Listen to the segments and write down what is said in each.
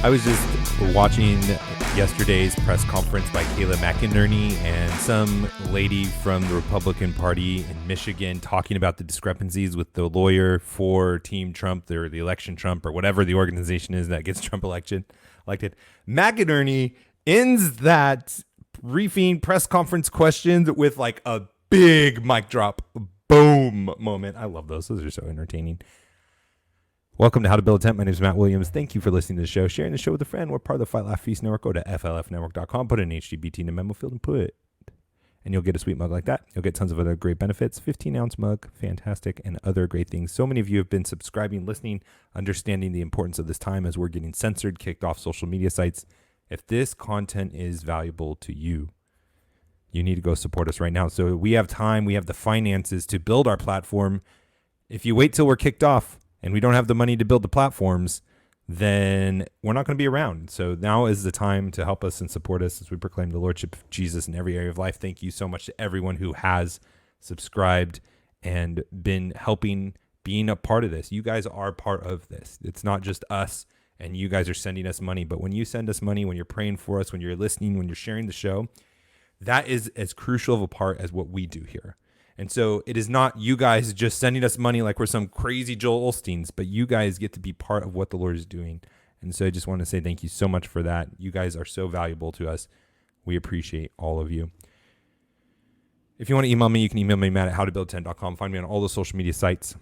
I was just watching yesterday's press conference by Kayla McInerney and some lady from the Republican Party in Michigan talking about the discrepancies with the lawyer for Team Trump or the election Trump or whatever the organization is that gets Trump elected. McInerney ends that briefing press conference questions with like a big mic drop, boom moment. I love those. Those are so entertaining. Welcome to How to Build a Tent. My name is Matt Williams. Thank you for listening to the show. Sharing the show with a friend. We're part of the Fight Laugh Feast Network. Go to flfnetwork.com, put an HTBT in the memo field and put it. And you'll get a sweet mug like that. You'll get tons of other great benefits. 15-ounce mug, fantastic, and other great things. So many of you have been subscribing, listening, understanding the importance of this time as we're getting censored, kicked off social media sites. If this content is valuable to you, you need to go support us right now. So we have time, we have the finances to build our platform. If you wait till we're kicked off, and we don't have the money to build the platforms, then we're not going to be around. So now is the time to help us and support us as we proclaim the Lordship of Jesus in every area of life. Thank you so much to everyone who has subscribed and been helping, being a part of this. You guys are part of this. It's not just us and you guys are sending us money, but when you send us money, when you're praying for us, when you're listening, when you're sharing the show, that is as crucial of a part as what we do here. And so it is not you guys just sending us money like we're some crazy Joel Osteens, but you guys get to be part of what the Lord is doing. And so I just want to say thank you so much for that. You guys are so valuable to us. We appreciate all of you. If you want to email me, you can email me, Matt, at howtobuildatent.com. Find me on all the social media sites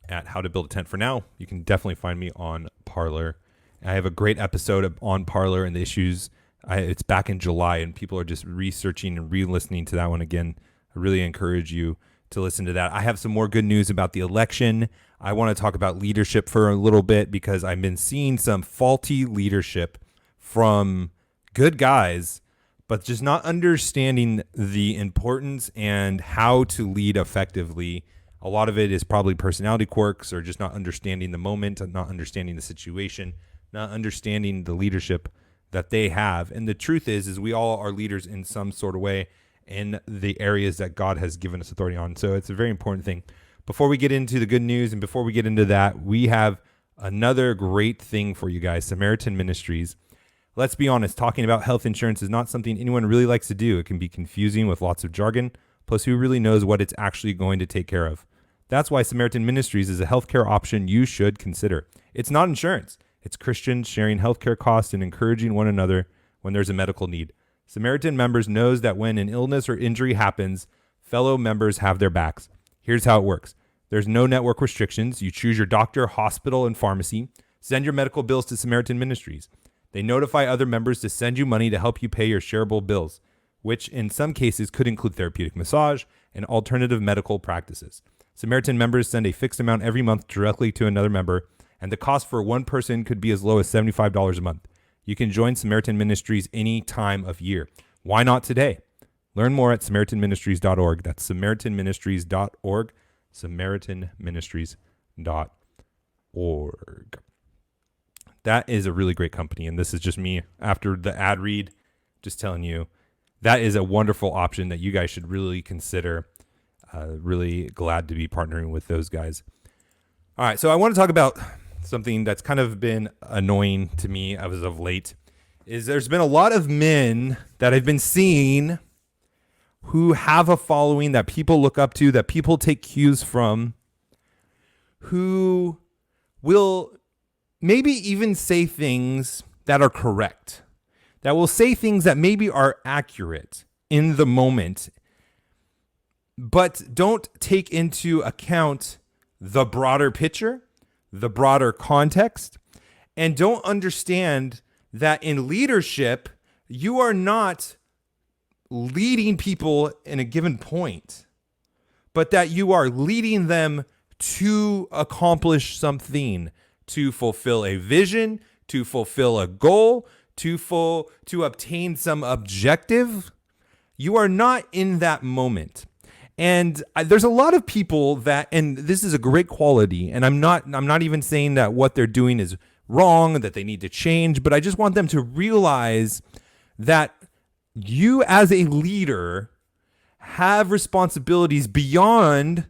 at How to Build a Tent. For now, you can definitely find me on Parler. I have a great episode on Parler and the issues. It's back in July, and people are just researching and re-listening to that one again. I really encourage you to listen to that. I have some more good news about the election. I want to talk about leadership for a little bit because I've been seeing some faulty leadership from good guys, but just not understanding the importance and how to lead effectively. A lot of it is probably personality quirks or just not understanding the moment, not understanding the situation, not understanding the leadership that they have. And the truth is we all are leaders in some sort of way in the areas that God has given us authority on. So it's a very important thing. Before we get into the good news and before we get into that, we have another great thing for you guys, Samaritan Ministries. Let's be honest, talking about health insurance is not something anyone really likes to do. It can be confusing with lots of jargon, plus who really knows what it's actually going to take care of. That's why Samaritan Ministries is a healthcare option you should consider. It's not insurance. It's Christians sharing healthcare costs and encouraging one another when there's a medical need. Samaritan members knows that when an illness or injury happens, fellow members have their backs. Here's how it works. There's no network restrictions. You choose your doctor, hospital, and pharmacy. Send your medical bills to Samaritan Ministries. They notify other members to send you money to help you pay your shareable bills, which in some cases could include therapeutic massage and alternative medical practices. Samaritan members send a fixed amount every month directly to another member, and the cost for one person could be as low as $75 a month. You can join Samaritan Ministries any time of year. Why not today? Learn more at SamaritanMinistries.org. That's SamaritanMinistries.org. SamaritanMinistries.org. That is a really great company, and this is just me after the ad read, just telling you that is a wonderful option that you guys should really consider. Really glad to be partnering with those guys. All right, so I want to talk about something that's kind of been annoying to me as of late is there's been a lot of men that I've been seeing who have a following that people look up to, that people take cues from, who will maybe even say things that are correct, that will say things that maybe are accurate in the moment, but don't take into account the broader picture, the broader context, and don't understand that in leadership, you are not leading people in a given point, but that you are leading them to accomplish something, to fulfill a vision, to fulfill a goal, to obtain some objective. You are not in that moment. And there's a lot of people that, and this is a great quality, and I'm not even saying that what they're doing is wrong, that they need to change, but I just want them to realize that you as a leader have responsibilities beyond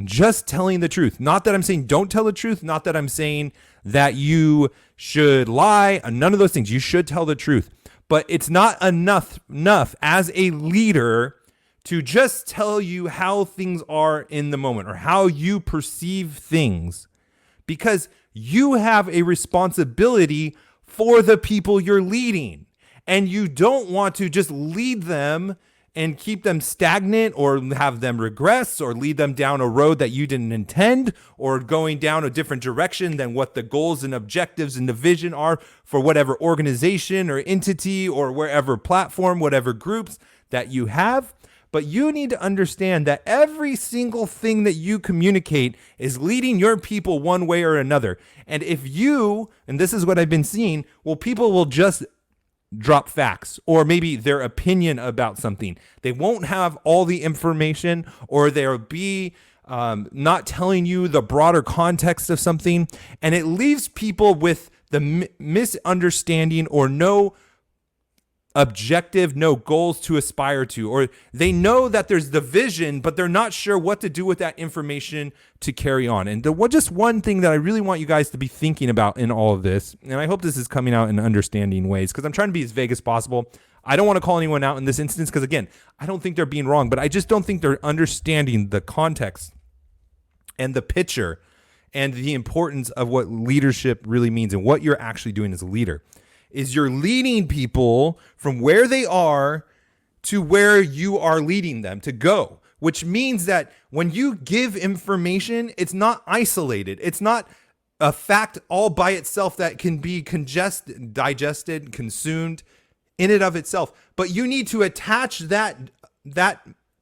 just telling the truth. Not that I'm saying don't tell the truth, not that I'm saying that you should lie, none of those things. You should tell the truth. But it's not enough as a leader to just tell you how things are in the moment or how you perceive things, because you have a responsibility for the people you're leading. And you don't want to just lead them and keep them stagnant or have them regress or lead them down a road that you didn't intend or going down a different direction than what the goals and objectives and the vision are for whatever organization or entity or wherever platform, whatever groups that you have. But you need to understand that every single thing that you communicate is leading your people one way or another. And if you, and this is what I've been seeing, well, people will just drop facts or maybe their opinion about something. They won't have all the information, or they'll be not telling you the broader context of something. And it leaves people with the misunderstanding or no objective, no goals to aspire to, or they know that there's the vision, but they're not sure what to do with that information to carry on. And just one thing that I really want you guys to be thinking about in all of this, and I hope this is coming out in understanding ways, because I'm trying to be as vague as possible. I don't want to call anyone out in this instance, because again, I don't think they're being wrong, but I just don't think they're understanding the context and the picture and the importance of what leadership really means and what you're actually doing as a leader. Is you're leading people from where they are to where you are leading them to go, which means that when you give information, it's not isolated. It's not a fact all by itself that can be digested, consumed in and of itself. But you need to attach that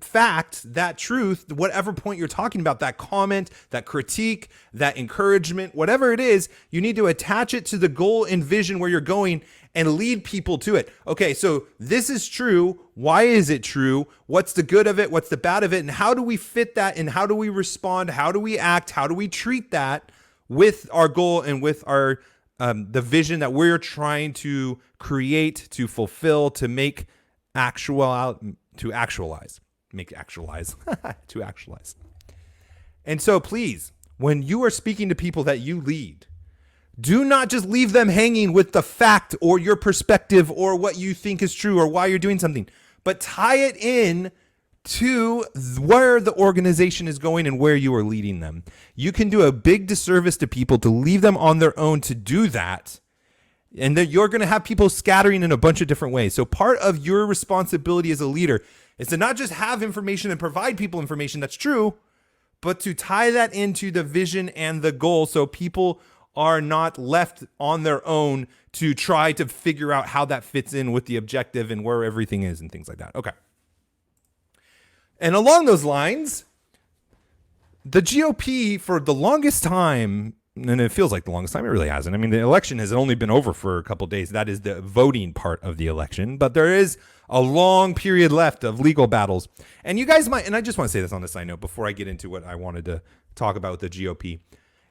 fact, that truth, whatever point you're talking about, that comment, that critique, that encouragement, whatever it is, you need to attach it to the goal and vision where you're going and lead people to it. Okay, so this is true. Why is it true? What's the good of it? What's the bad of it? And how do we fit that? And how do we respond? How do we act? How do we treat that with our goal and with our the vision that we're trying to create, to fulfill, to make to actualize. And so please, when you are speaking to people that you lead, do not just leave them hanging with the fact or your perspective or what you think is true or why you're doing something, but tie it in to where the organization is going and where you are leading them. You can do a big disservice to people to leave them on their own to do that. And then you're going to have people scattering in a bunch of different ways. So part of your responsibility as a leader is to not just have information and provide people information that's true, but to tie that into the vision and the goal so people are not left on their own to try to figure out how that fits in with the objective and where everything is and things like that. Okay. And along those lines, the GOP for the longest time, and it feels like the longest time, it really hasn't. I mean, the election has only been over for a couple of days. That is the voting part of the election, but there is a long period left of legal battles. And you guys might, and I just want to say this on a side note before I get into what I wanted to talk about with the GOP,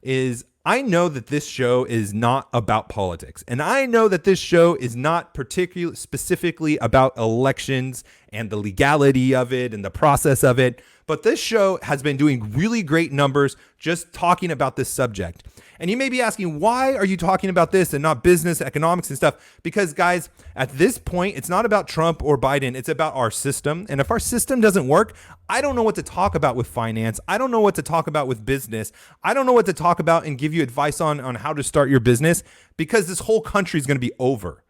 is I know that this show is not about politics. And I know that this show is not particularly specifically about elections and the legality of it and the process of it. But this show has been doing really great numbers just talking about this subject. And you may be asking, why are you talking about this and not business, economics and stuff? Because guys, at this point, it's not about Trump or Biden. It's about our system. And if our system doesn't work, I don't know what to talk about with finance. I don't know what to talk about with business. I don't know what to talk about and give you advice on how to start your business, because this whole country is going to be over.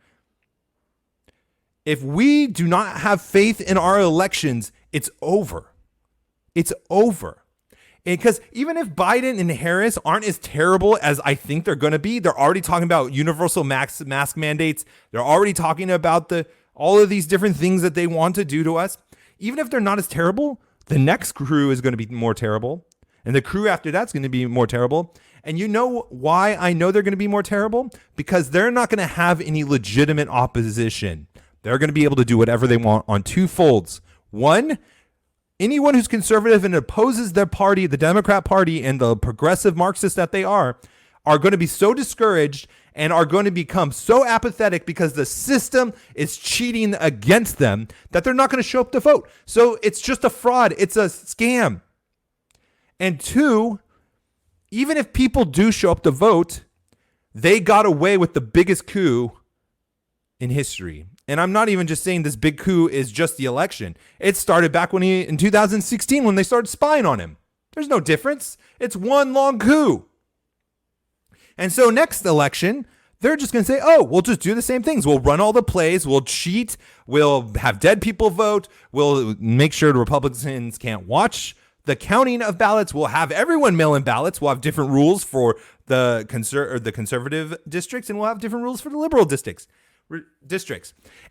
If we do not have faith in our elections, it's over. It's over. Because even if Biden and Harris aren't as terrible as I think they're going to be, they're already talking about universal mask mandates. They're already talking about all of these different things that they want to do to us. Even if they're not as terrible, the next crew is going to be more terrible. And the crew after that's going to be more terrible. And you know why I know they're going to be more terrible? Because they're not going to have any legitimate opposition. They're going to be able to do whatever they want on two folds. One, anyone who's conservative and opposes their party, the Democrat Party, and the progressive Marxists that they are going to be so discouraged and are going to become so apathetic because the system is cheating against them that they're not going to show up to vote. So it's just a fraud. It's a scam. And two, even if people do show up to vote, They got away with the biggest coup in history. And I'm not even just saying this big coup is just the election. It started back in 2016 when they started spying on him. There's no difference. It's one long coup. And so next election, they're just going to say, oh, we'll just do the same things. We'll run all the plays. We'll cheat. We'll have dead people vote. We'll make sure the Republicans can't watch the counting of ballots. We'll have everyone mail in ballots. We'll have different rules for the conservative districts, and we'll have different rules for the liberal districts.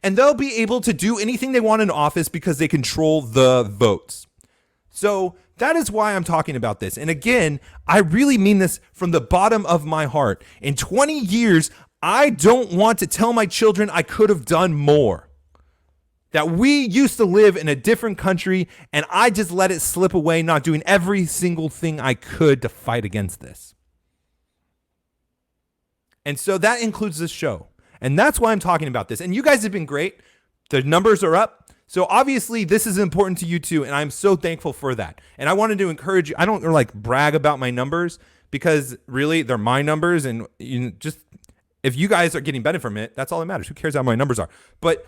And they'll be able to do anything they want in office because they control the votes. So that is why I'm talking about this. And again, I really mean this from the bottom of my heart. In 20 years, I don't want to tell my children I could have done more. That we used to live in a different country and I just let it slip away, not doing every single thing I could to fight against this. And so that includes this show. And that's why I'm talking about this. And you guys have been great. The numbers are up. So obviously this is important to you too. And I'm so thankful for that. And I wanted to encourage you. I don't like brag about my numbers because really they're my numbers. And just if you guys are getting benefit from it, that's all that matters. Who cares how my numbers are? But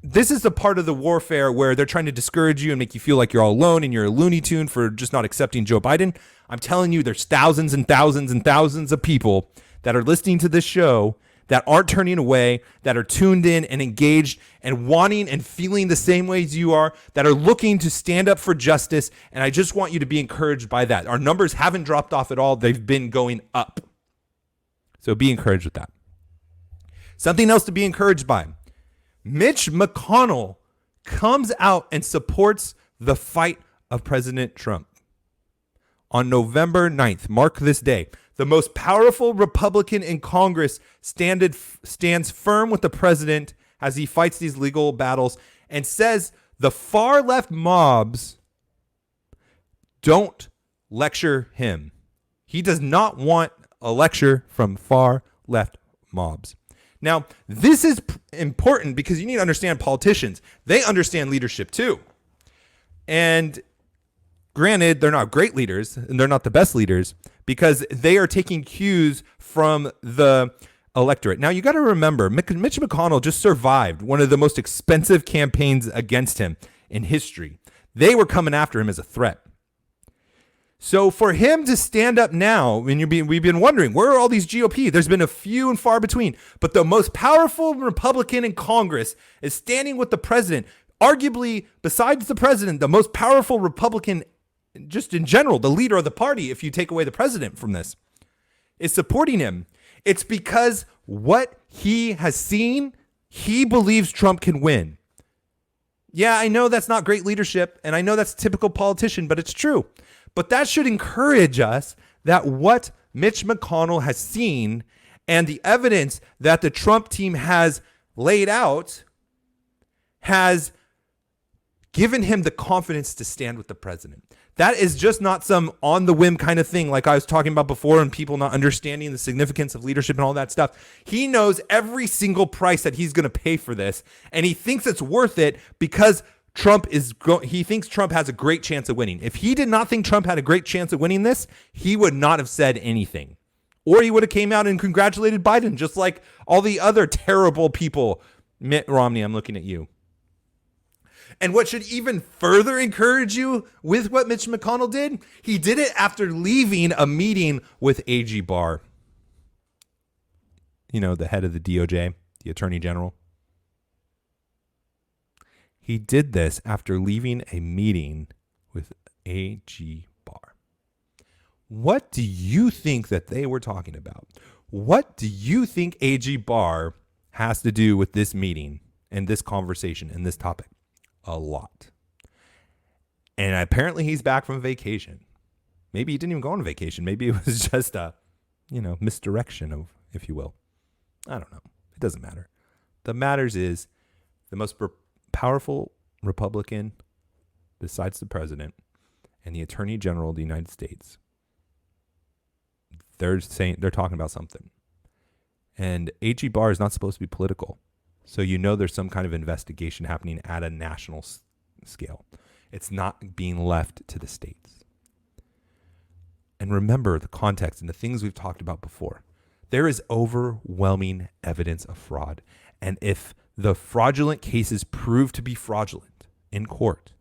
this is the part of the warfare where they're trying to discourage you and make you feel like you're all alone and you're a Looney Tune for just not accepting Joe Biden. I'm telling you, there's thousands and thousands and thousands of people that are listening to this show that aren't turning away, that are tuned in and engaged and wanting and feeling the same ways you are, that are looking to stand up for justice. And I just want you to be encouraged by that. Our numbers haven't dropped off at all. They've been going up. So be encouraged with that. Something else to be encouraged by. Mitch McConnell comes out and supports the fight of President Trump. On November 9th, mark this day, the most powerful Republican in Congress stands firm with the president as he fights these legal battles and says the far left mobs don't lecture him. He does not want a lecture from far left mobs. Now, this is important because you need to understand politicians. They understand leadership too. And granted, they're not great leaders and they're not the best leaders because they are taking cues from the electorate. Now, you got to remember, Mitch McConnell just survived one of the most expensive campaigns against him in history. They were coming after him as a threat. So for him to stand up now, and we've been wondering, where are all these GOP? There's been a few and far between. But the most powerful Republican in Congress is standing with the president. Arguably, besides the president, the most powerful Republican just in general, the leader of the party, if you take away the president from this, is supporting him. It's because what he has seen, he believes Trump can win. Yeah, I know that's not great leadership, and I know that's typical politician, but it's true. But that should encourage us that what Mitch McConnell has seen and the evidence that the Trump team has laid out has given him the confidence to stand with the president. That is just not some on the whim kind of thing like I was talking about before and people not understanding the significance of leadership and all that stuff. He knows every single price that he's going to pay for this, and he thinks it's worth it because he thinks Trump has a great chance of winning. If he did not think Trump had a great chance of winning this, he would not have said anything. Or he would have came out and congratulated Biden, just like all the other terrible people. Mitt Romney, I'm looking at you. And what should even further encourage you with what Mitch McConnell did, he did it after leaving a meeting with A.G. Barr. You know, the head of the DOJ, the Attorney General. He did this after leaving a meeting with A.G. Barr. What do you think that they were talking about? What do you think A.G. Barr has to do with this meeting and this conversation and this topic? A lot. And apparently he's back from vacation. Maybe he didn't even go on vacation. Maybe it was just a, misdirection of, if you will. I don't know. It doesn't matter. The matters is the most powerful Republican besides the president and the Attorney General of the United States. They're talking about something. And A.G. Barr is not supposed to be political. So there's some kind of investigation happening at a national scale. It's not being left to the states. And remember the context and the things we've talked about before. There is overwhelming evidence of fraud. And if the fraudulent cases prove to be fraudulent in court,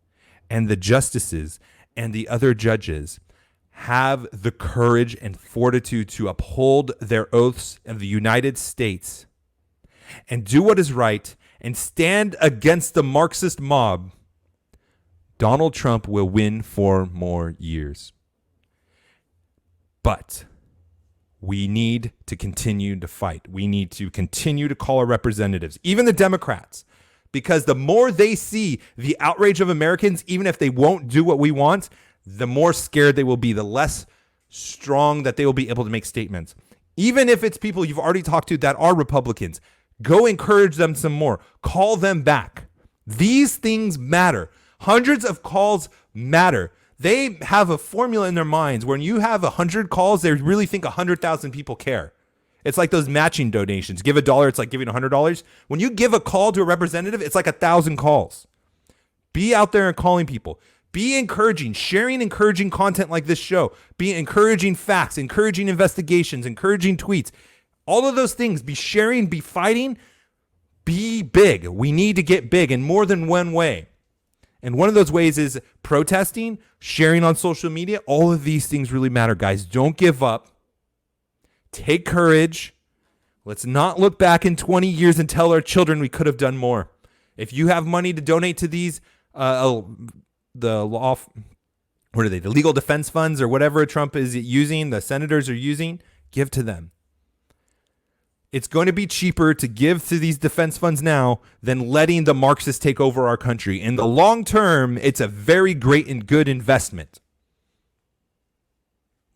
and the justices and the other judges have the courage and fortitude to uphold their oaths of the United States and do what is right and stand against the Marxist mob, Donald Trump will win 4 more years. But we need to continue to fight. We need to continue to call our representatives, even the Democrats, because the more they see the outrage of Americans, even if they won't do what we want, the more scared they will be, the less strong that they will be able to make statements. Even if it's people you've already talked to that are Republicans, go encourage them some more. Call them back. These things matter. Hundreds of calls matter. They have a formula in their minds. When you have 100 calls, they really think 100,000 people care. It's like those matching donations. Give $1, it's like giving $100. When you give a call to a representative, it's like 1,000 calls. Be out there and calling people. Be encouraging, sharing encouraging content like this show. Be encouraging facts, encouraging investigations, encouraging tweets. All of those things. Be sharing, be fighting, be big. We need to get big in more than one way. And one of those ways is protesting, sharing on social media. All of these things really matter, guys. Don't give up. Take courage. Let's not look back in 20 years and tell our children we could have done more. If you have money to donate to these, the legal defense funds or whatever Trump is using, the senators are using, give to them. It's going to be cheaper to give to these defense funds now than letting the Marxists take over our country. In the long term, it's a very great and good investment.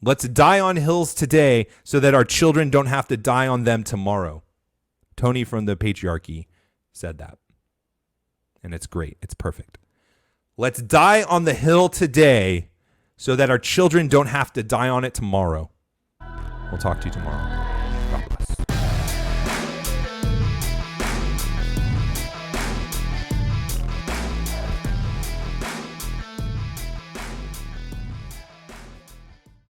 Let's die on hills today so that our children don't have to die on them tomorrow. Tony from the Patriarchy said that. And it's great. It's perfect. Let's die on the hill today so that our children don't have to die on it tomorrow. We'll talk to you tomorrow.